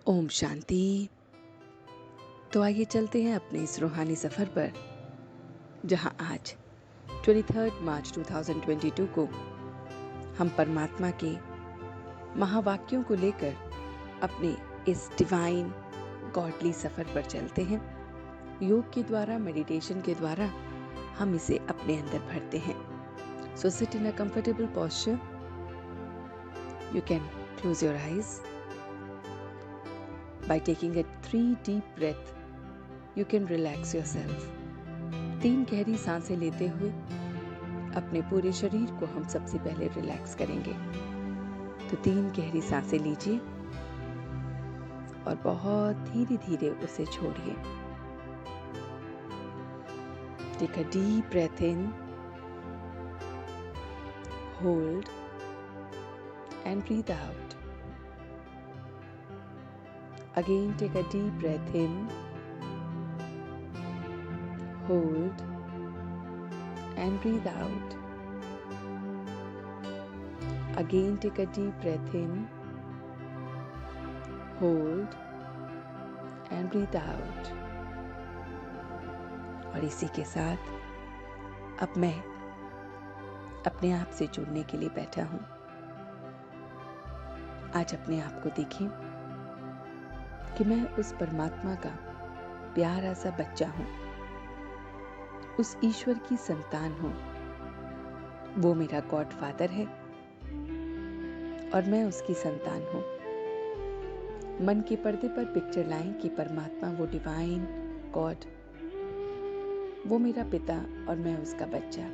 ओम शांति। तो आइए चलते हैं अपने इस रूहानी सफ़र पर, जहां आज 23 मार्च 2022 को हम परमात्मा के महावाक्यों को लेकर अपने इस डिवाइन गॉडली सफ़र पर चलते हैं। योग के द्वारा, मेडिटेशन के द्वारा हम इसे अपने अंदर भरते हैं। So sit in a comfortable posture. You can close your eyes. By taking a 3 deep breath, you can relax yourself. 3 गहरी सांसें लेते हुए अपने पूरे शरीर को हम सबसे पहले रिलैक्स करेंगे। तो 3 गहरी सांसें लीजिए और बहुत धीरे धीरे उसे छोड़िए। Take a deep breath in, hold and breathe out. Again, take a deep breath in, hold and breathe out. Again, take a deep breath in, hold and breathe out. और इसी के साथ अब मैं अपने आप से जुड़ने के लिए बैठा हूं। आज अपने आप को देखें कि मैं उस परमात्मा का प्यारा सा बच्चा हूं, उस ईश्वर की संतान हूं। वो मेरा गॉड फादर है और मैं उसकी संतान हूं। मन के पर्दे पर पिक्चर लाएं कि परमात्मा, वो डिवाइन गॉड, वो मेरा पिता और मैं उसका बच्चा।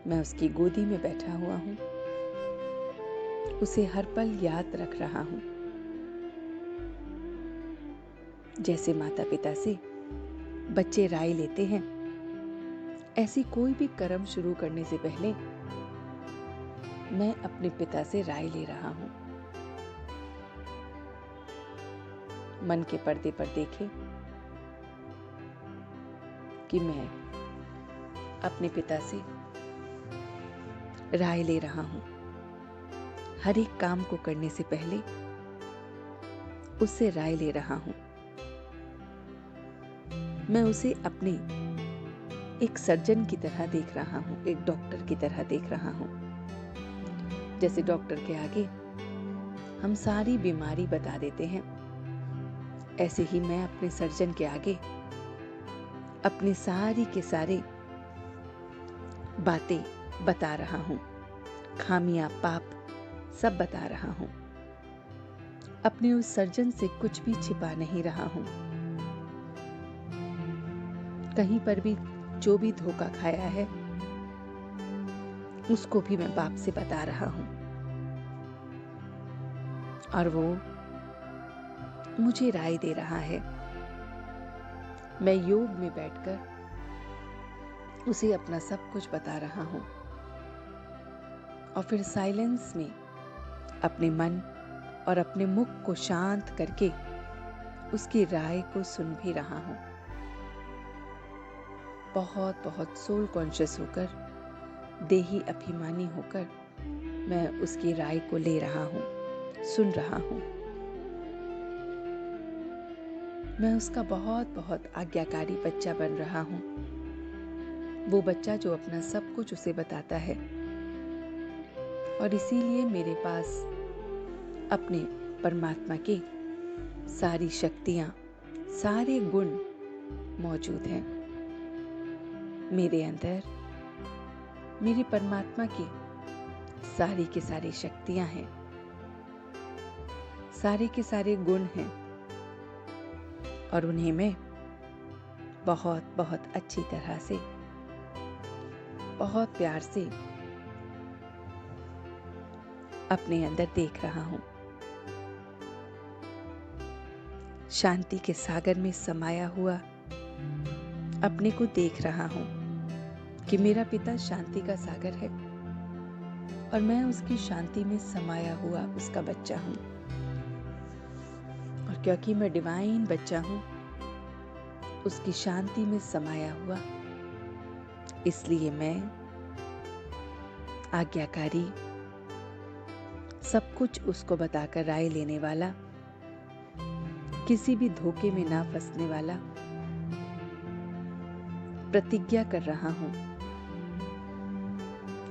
मैं उसकी गोदी में बैठा हुआ हूं, उसे हर पल याद रख रहा हूं। जैसे माता पिता से बच्चे राय लेते हैं, ऐसी कोई भी कर्म शुरू करने से पहले मैं अपने पिता से राय ले रहा हूं। मन के पर्दे पर देखें कि मैं अपने पिता से राय ले रहा हूं। हर एक काम को करने से पहले उससे राय ले रहा हूं। मैं उसे अपने एक सर्जन की तरह देख रहा हूं, एक डॉक्टर की तरह देख रहा हूं। जैसे डॉक्टर के आगे हम सारी बीमारी बता देते हैं, ऐसे ही मैं अपने सर्जन के आगे अपनी सारी के सारे बातें बता रहा हूं, खामियां, पाप सब बता रहा हूं। अपने उस सर्जन से कुछ भी छिपा नहीं रहा हूं। कहीं पर भी जो भी धोखा खाया है उसको भी मैं बाप से बता रहा हूं और वो मुझे राय दे रहा है। मैं योग में बैठकर उसे अपना सब कुछ बता रहा हूं और फिर साइलेंस में अपने मन और अपने मुख को शांत करके उसकी राय को सुन भी रहा हूं। बहुत बहुत सोल कॉन्शियस होकर, देही अभिमानी होकर मैं उसकी राय को ले रहा हूं, सुन रहा हूं। मैं उसका बहुत बहुत आज्ञाकारी बच्चा बन रहा हूं। वो बच्चा जो अपना सब कुछ उसे बताता है और इसीलिए मेरे पास अपने परमात्मा के सारी शक्तियां, सारे गुण मौजूद हैं। मेरे अंदर मेरे परमात्मा की सारी की सारी शक्तियां हैं, सारे के सारे गुण हैं और उन्हें मैं बहुत बहुत अच्छी तरह से, बहुत प्यार से अपने अंदर देख रहा हूं। शांति के सागर में समाया हुआ अपने को देख रहा हूं कि मेरा पिता शांति का सागर है और मैं उसकी शांति में समाया हुआ उसका बच्चा हूं। और क्योंकि मैं डिवाइन बच्चा हूं, उसकी शांति में समाया हुआ, इसलिए मैं आज्ञाकारी, सब कुछ उसको बताकर राय लेने वाला किसी भी धोखे में ना फंसने वाला प्रतिज्ञा कर रहा हूं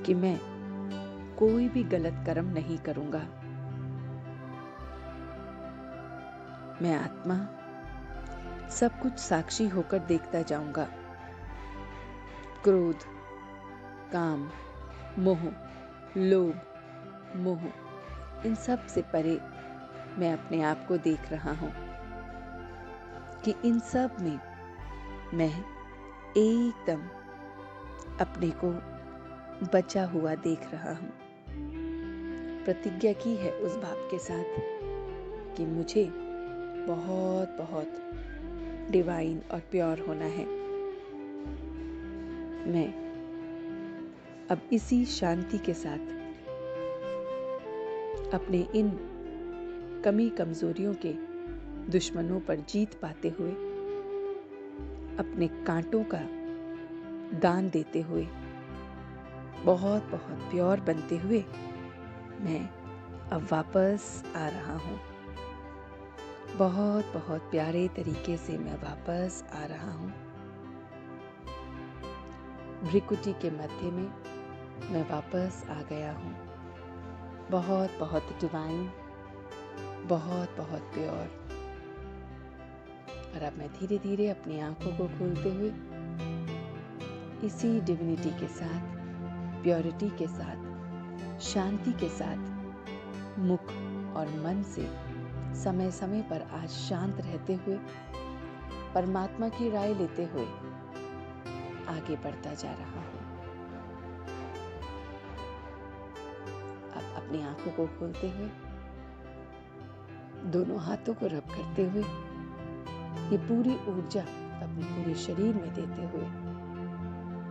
कि मैं कोई भी गलत कर्म नहीं करूंगा। मैं आत्मा सब कुछ साक्षी होकर देखता जाऊंगा। क्रोध, काम, मोह, लोभ, मोह, इन सब से परे मैं अपने आप को देख रहा हूं कि इन सब में मैं एकदम अपने को बचा हुआ देख रहा हूं। प्रतिज्ञा की है उस बाप के साथ कि मुझे बहुत बहुत डिवाइन और प्योर होना है। मैं अब इसी शांति के साथ अपने इन कमी कमजोरियों के दुश्मनों पर जीत पाते हुए, अपने कांटों का दान देते हुए, बहुत बहुत प्योर बनते हुए मैं अब वापस आ रहा हूँ। बहुत बहुत प्यारे तरीके से मैं वापस आ रहा हूँ। भ्रिकुटी के मध्य में मैं वापस आ गया हूँ। बहुत बहुत डिवाइन, बहुत बहुत प्योर। और अब मैं धीरे धीरे अपनी आंखों को खोलते हुए इसी डिविनिटी के साथ, प्योरिटी के साथ, शांति के साथ मुख और मन से समय समय पर आज शांत रहते हुए, परमात्मा की राय लेते हुए आगे बढ़ता जा रहा हूं। अब अपनी आंखों को खोलते हुए, दोनों हाथों को रब करते हुए, ये पूरी ऊर्जा अपने पूरे शरीर में देते हुए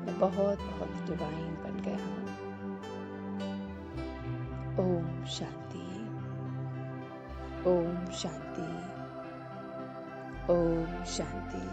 मैं बहुत बहुत डिवाइन बन गया हूं। ओम शांति, ओम शांति, ओम शांति।